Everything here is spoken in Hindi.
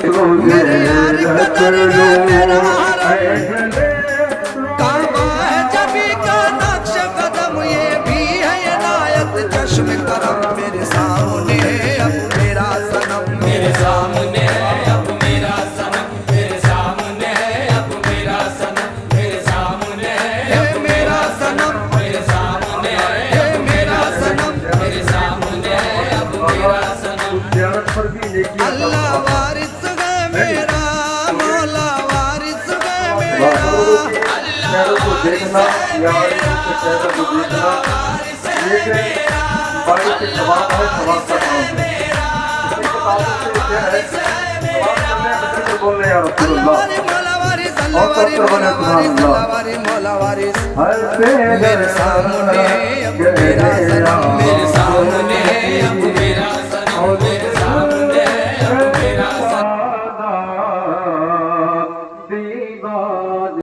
मेरे यार कदर में मेरा हरम, काबा है जबी का नक्श कदम, ये भी है इनायत चश्म करम। मेरे सामने अब मेरा सनम, मेरे सामने अब मेरा सनम, मेरे सामने अब मेरा सनम, मेरे सामने है मेरा सनम, मेरे सामने है मेरा सनम, मेरे सामने अब मेरा सनम। अल्लाह वारिस है मेरा, मौला वारिस है मेरा, अल्लाह वारिस है मेरा, मौला वारिस है मेरा, अल्लाह वारिस है मेरा, मौला वारिस है मेरा। अल्लाह मौला वारिस, अल्लाह वारिस मौला वारिस, अल्लाह वारिस मौला वारिस। मेरे सामने अब मेरा सनम, मेरे सामने अब मेरा सनम, मेरे